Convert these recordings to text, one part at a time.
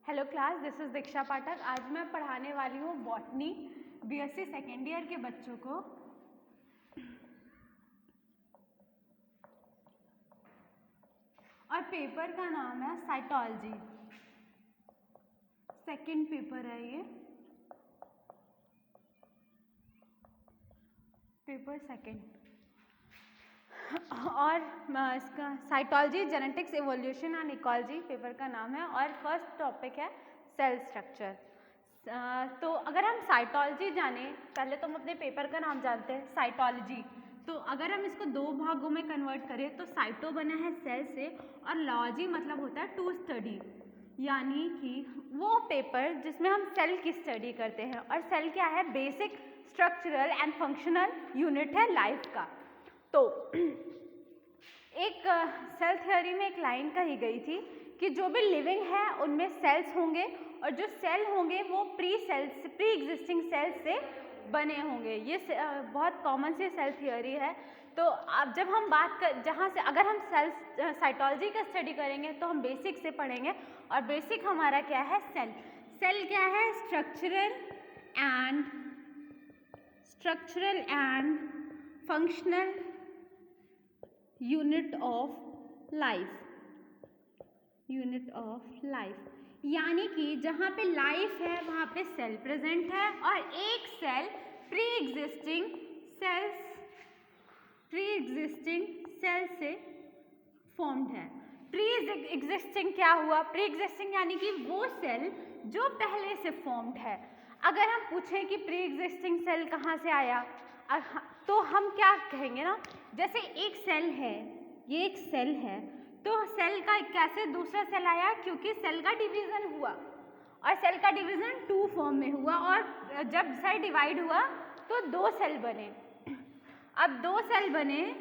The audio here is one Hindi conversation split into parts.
हेलो क्लास, दिस इज दीक्षा पाठक। आज मैं पढ़ाने वाली हूँ बॉटनी बीएससी सेकेंड ईयर के बच्चों को। और पेपर का नाम है साइटोलॉजी। सेकेंड पेपर है ये, पेपर सेकेंड। और इसका cytology, genetics, evolution and ecology paper का नाम है। और फर्स्ट टॉपिक है सेल स्ट्रक्चर। तो अगर हम साइटोलॉजी जाने, पहले तो हम अपने पेपर का नाम जानते हैं साइटोलॉजी। तो अगर हम इसको दो भागों में कन्वर्ट करें तो साइटो बना है सेल से और लॉजी मतलब होता है टू स्टडी, यानी कि वो पेपर जिसमें हम सेल की स्टडी करते हैं। और सेल क्या है? Basic structural and functional unit है लाइफ का। तो एक सेल थ्योरी में एक लाइन कही गई थी कि जो भी लिविंग है उनमें सेल्स होंगे और जो सेल होंगे वो प्री एग्जिस्टिंग सेल्स से बने होंगे। ये बहुत कॉमन सी सेल थ्योरी है। तो अब जब हम बात कर, जहाँ से अगर हम सेल्स साइटोलॉजी का स्टडी करेंगे तो हम बेसिक से पढ़ेंगे। और बेसिक हमारा क्या है? सेल। सेल क्या है? Structural and functional unit of life, यानी कि जहाँ पे लाइफ है वहाँ पे सेल प्रेजेंट है। और एक सेल प्री एग्जिस्टिंग सेल से फॉर्म्ड है। प्री एग्जिस्टिंग क्या हुआ? प्री एग्जिस्टिंग यानी कि वो सेल जो पहले से फॉर्म्ड है। अगर हम पूछें कि प्री एग्जिस्टिंग सेल कहाँ से आया, तो हम क्या कहेंगे ना, जैसे एक सेल है, ये एक सेल है, तो सेल का कैसे दूसरा सेल आया? क्योंकि सेल का डिवीजन हुआ और सेल का डिवीजन टू फॉर्म में हुआ। और जब सेल डिवाइड हुआ तो दो सेल बने। अब दो सेल बने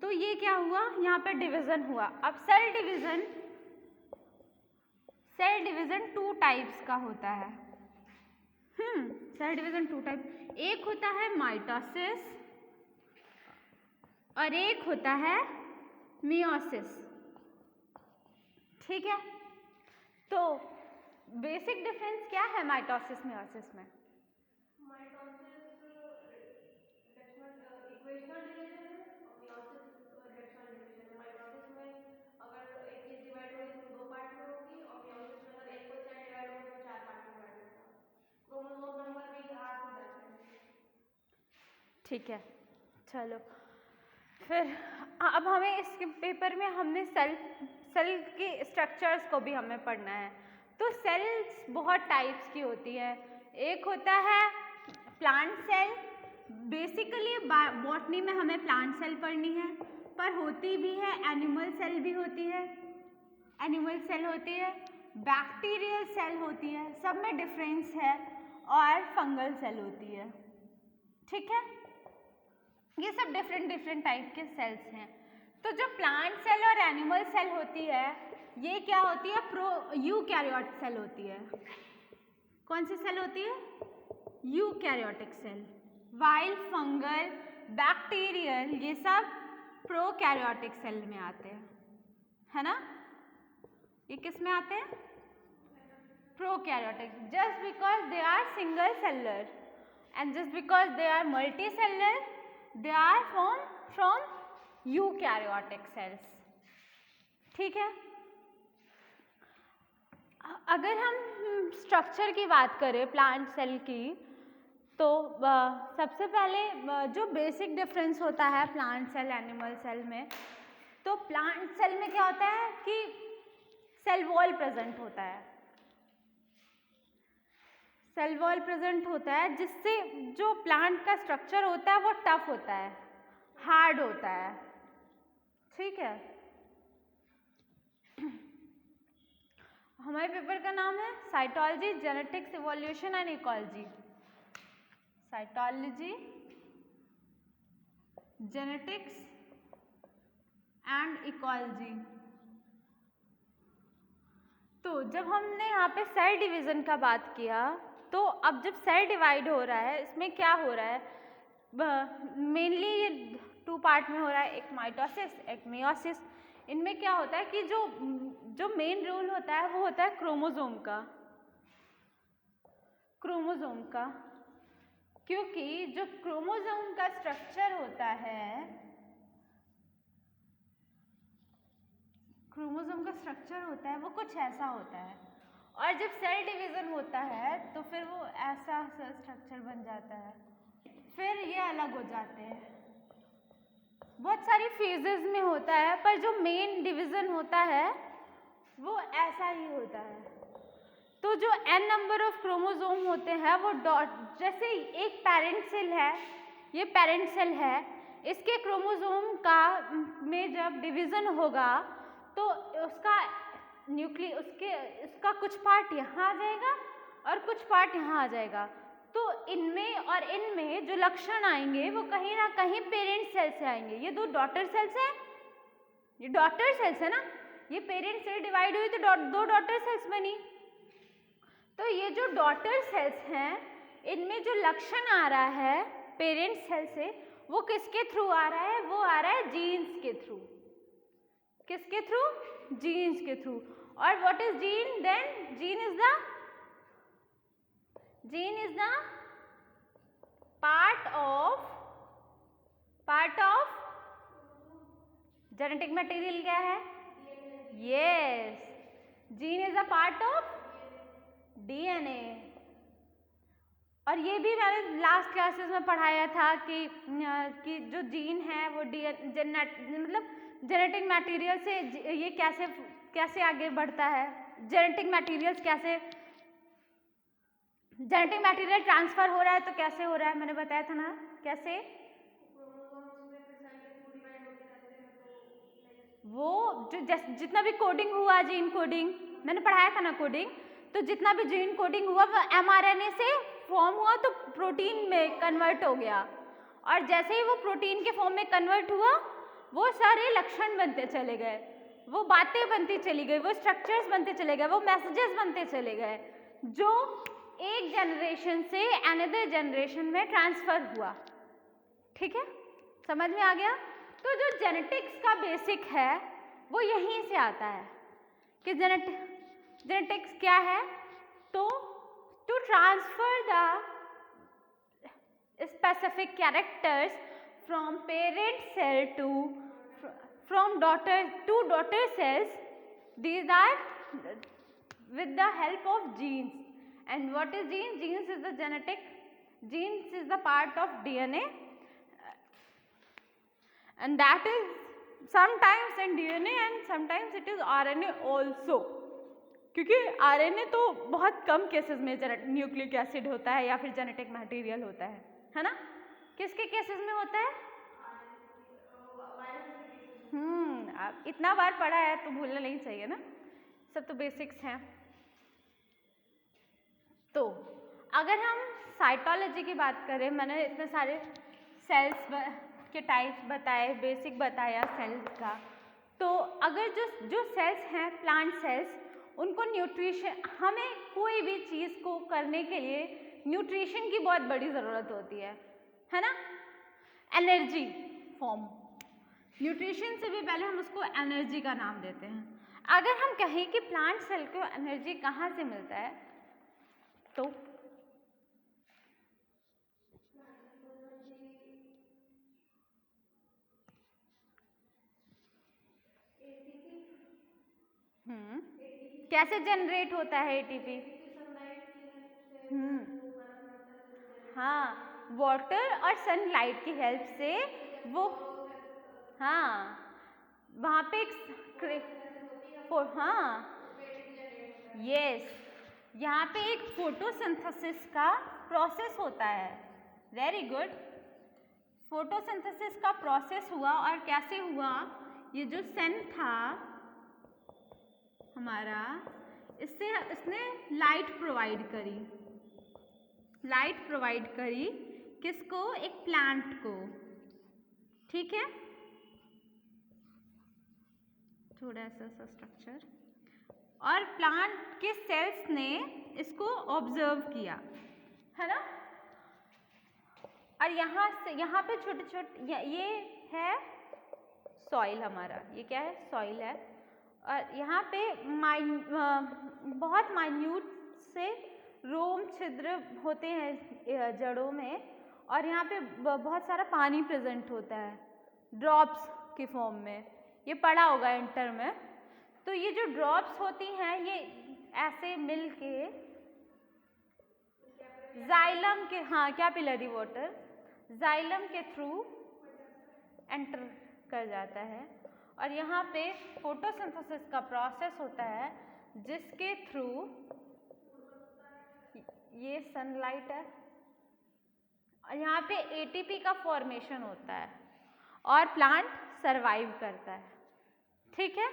तो ये क्या हुआ? यहाँ पे डिवीजन हुआ। अब सेल डिवीजन टू टाइप्स का होता है। सेल डिवीजन टू टाइप, एक होता है माइटोसिस और एक होता है मियोसिस। ठीक है, तो बेसिक डिफरेंस क्या है माइटोसिस मियोसिस में? इक्वेशनल डिवीजन है और मियोसिस डायरेक्शनल डिवीजन है। माइटोसिस में अगर एक चीज डिवाइड होगी तो दो पार्ट में होगी और मियोसिस में अगर एक कोई सेल डिवाइड होगा तो चार पार्ट में डिवाइड होगा। क्रोमोसोम नंबर भी 8 हो जाते हैं। ठीक है, चलो फिर अब हमें इस पेपर में हमने सेल के स्ट्रक्चर्स को भी हमें पढ़ना है। तो सेल्स बहुत टाइप्स की होती है। एक होता है प्लांट सेल। बेसिकली बॉटनी में हमें प्लांट सेल पढ़नी है, पर होती भी है एनिमल सेल भी होती है, बैक्टीरियल सेल होती है, सब में डिफरेंस है। और फंगल सेल होती है। ठीक है, ये सब डिफरेंट टाइप के सेल्स हैं। तो जो प्लांट सेल और एनिमल सेल होती है, ये क्या होती है? यूकैरियोट सेल होती है। कौन सी सेल होती है? Eukaryotic cell. While fungal, bacterial, ये सब प्रोकैरियोटिक सेल में आते हैं, है ना? ये किस में आते हैं? Prokaryotic. Just because they are single cellular and just because they are multicellular, they are from eukaryotic cells. ठीक है, अगर हम स्ट्रक्चर की बात करें प्लांट सेल की, तो सबसे पहले जो बेसिक डिफरेंस होता है प्लांट सेल एनिमल सेल में, तो प्लांट सेल में क्या होता है कि सेल वॉल प्रेजेंट होता है। सेल वॉल प्रेजेंट होता है जिससे जो प्लांट का स्ट्रक्चर होता है वो टफ होता है, हार्ड होता है। ठीक है, हमारे पेपर का नाम है cytology, genetics, evolution and ecology. Cytology, genetics and ecology. तो जब हमने यहाँ पे सेल डिवीजन का बात किया, तो अब जब सेल डिवाइड हो रहा है, इसमें क्या हो रहा है? मेनली ये टू पार्ट में हो रहा है, एक माइटोसिस एक मियोसिस। इनमें क्या होता है कि जो जो मेन रोल होता है वो होता है क्रोमोसोम का, क्योंकि जो क्रोमोसोम का स्ट्रक्चर होता है, वो कुछ ऐसा होता है, और जब सेल डिवीजन होता है तो फिर वो ऐसा स्ट्रक्चर बन जाता है, फिर ये अलग हो जाते हैं। बहुत सारी फेजेस में होता है, पर जो मेन डिवीजन होता है वो ऐसा ही होता है। तो जो n नंबर ऑफ क्रोमोसोम होते हैं वो जैसे एक पेरेंट सेल है, ये पेरेंट सेल है, इसके क्रोमोसोम का में जब डिवीजन होगा तो उसका उसका कुछ पार्ट यहाँ आ जाएगा और कुछ पार्ट यहाँ आ जाएगा। तो इनमें और इनमें जो लक्षण आएंगे वो कहीं ना कहीं पेरेंट सेल से आएंगे। ये दो डॉटर सेल्स हैं, ये डॉटर सेल्स है ना, ये पेरेंट सेल डिवाइड हुई तो दो डॉटर सेल्स बनी। तो ये जो डॉटर सेल्स हैं इनमें जो लक्षण आ रहा है पेरेंट सेल से वो किसके थ्रू आ रहा है? वो आ रहा है जीन्स के थ्रू। किसके थ्रू? जीन्स के थ्रू। और what is gene then? Gene is the part of genetic material. क्या है? Yes, gene is a part of DNA. और ये भी मैंने लास्ट क्लासेस में पढ़ाया था कि जो जीन है वो मतलब जेनेटिक मटेरियल से ये कैसे आगे बढ़ता है, जेनेटिक मटेरियल ट्रांसफर हो रहा है तो कैसे हो रहा है, मैंने बताया था ना कैसे। वो जो जितना भी कोडिंग हुआ, जीन कोडिंग मैंने पढ़ाया था ना, कोडिंग, तो जितना भी जीन कोडिंग हुआ वो mRNA से फॉर्म हुआ तो प्रोटीन में कन्वर्ट हो गया, और जैसे ही वो प्रोटीन के फॉर्म में कन्वर्ट हुआ वो सारे लक्षण बनते चले गए, वो बातें बनती चली गई, वो स्ट्रक्चर्स बनते चले गए, वो मैसेजेस बनते चले गए, जो एक जनरेशन से अनदर जनरेशन में ट्रांसफर हुआ। ठीक है, समझ में आ गया? तो जो जेनेटिक्स का बेसिक है वो यहीं से आता है कि जेनेटिक्स क्या है, तो to transfer the specific characters from parent cell from daughter cells, these are with the help of genes. And what is genes? Genes is the part of DNA, and that is sometimes in DNA and sometimes it is RNA also, क्योंकि RNA तो बहुत कम केसेस में न्यूक्लिक एसिड होता है या फिर जेनेटिक मटेरियल होता है ना? किसके केसेस में होता है? आप इतना बार पढ़ा है तो भूलना नहीं चाहिए ना, सब तो बेसिक्स हैं। तो अगर हम साइटोलॉजी की बात करें, मैंने इतने सारे सेल्स के टाइप्स बताए, बेसिक बताया सेल्स का, तो अगर जो सेल्स हैं प्लांट सेल्स, उनको न्यूट्रिशन, हमें कोई भी चीज़ को करने के लिए न्यूट्रिशन की बहुत बड़ी ज़रूरत होती है ना? एनर्जी फॉर्म, न्यूट्रिशन से भी पहले हम उसको एनर्जी का नाम देते हैं। अगर हम कहें कि प्लांट सेल को एनर्जी कहाँ से मिलता है, तो कैसे जनरेट होता है एटीपी? हाँ, वाटर और सनलाइट की हेल्प से वो, हाँ, वहाँ पे यस, यहाँ पे एक फोटोसिंथेसिस का प्रोसेस होता है। वेरी गुड, फोटोसिंथेसिस का प्रोसेस हुआ, और कैसे हुआ? ये जो सन था हमारा, इसने लाइट प्रोवाइड करी किसको? एक प्लांट को। ठीक है, थोड़ा सा स्ट्रक्चर, और प्लांट के सेल्स ने इसको ऑब्जर्व किया, है ना? और यहाँ पे छोटे ये है सॉइल हमारा, ये क्या है? सॉइल है। और यहाँ पे बहुत माइन्यूट से रोम छिद्र होते हैं जड़ों में, और यहाँ पे बहुत सारा पानी प्रेजेंट होता है ड्रॉप्स की फॉर्म में। ये पढ़ा होगा इंटर में। तो ये जो ड्रॉप्स होती हैं ये ऐसे मिल के जाइलम के, हाँ कैपिलरी वाटर, जाइलम के थ्रू एंटर कर जाता है, और यहाँ पे फोटोसिंथेसिस का प्रोसेस होता है जिसके थ्रू ये सनलाइट है, और यहाँ पे एटीपी का फॉर्मेशन होता है और प्लांट सरवाइव करता है। ठीक है,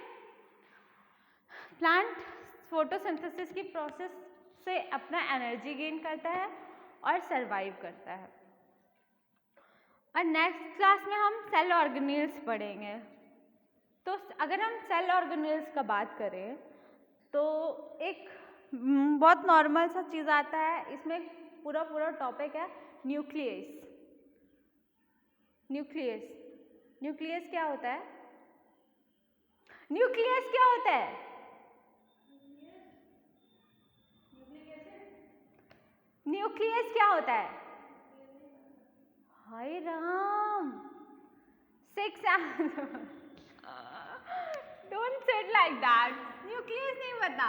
प्लांट फोटोसिंथेसिस की प्रोसेस से अपना एनर्जी गेन करता है और सरवाइव करता है। और नेक्स्ट क्लास में हम सेल ऑर्गेनेल्स पढ़ेंगे। तो अगर हम सेल ऑर्गेनेल्स का बात करें तो एक बहुत नॉर्मल सा चीज़ आता है, इसमें पूरा टॉपिक है न्यूक्लियस। न्यूक्लियस न्यूक्लियस क्या होता है? न्यूक्लियस क्या होता है? न्यूक्लियस क्या होता है? हाय Ram, 6 don't say it like that. Nucleus नहीं पता?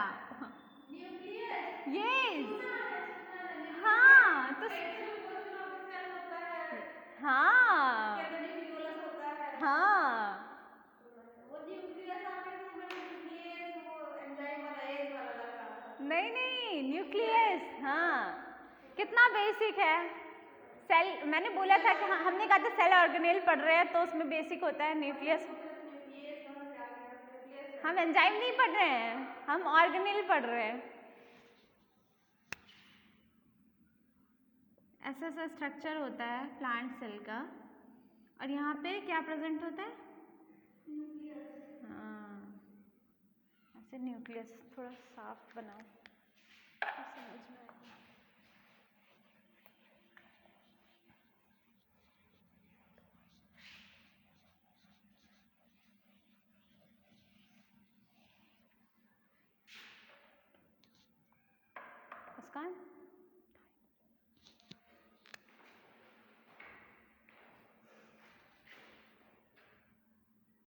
यस, हाँ तो हाँ हाँ नहीं न्यूक्लियस, हाँ कितना बेसिक है। सेल, मैंने बोला था कि हमने कहा था सेल ऑर्गेनेल पढ़ रहे हैं तो उसमें बेसिक होता है न्यूक्लियस। हम एंजाइम नहीं पढ़ रहे हैं, हम ऑर्गेनेल पढ़ रहे हैं। ऐसा स्ट्रक्चर होता है प्लांट सेल का, और यहाँ पे क्या प्रेजेंट होता है? हाँ, ऐसे न्यूक्लियस। थोड़ा साफ बनाओ तो समझ में आएगा। मुस्कान